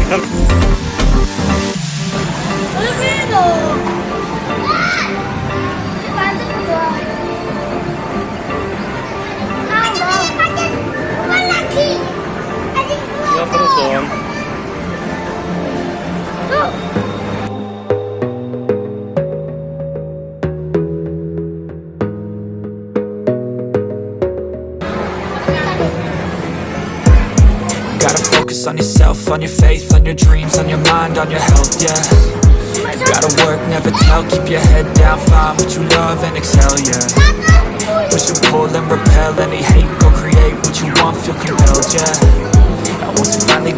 Ya, terus dong. Gotta focus on yourself, on your faith, on your dreams, on your mind, on your health, yeah. Gotta work, never tell, keep your head down, find what you love and excel, yeah. Push and pull and repel any hate, go create what you want, feel compelled, yeah. And once you finally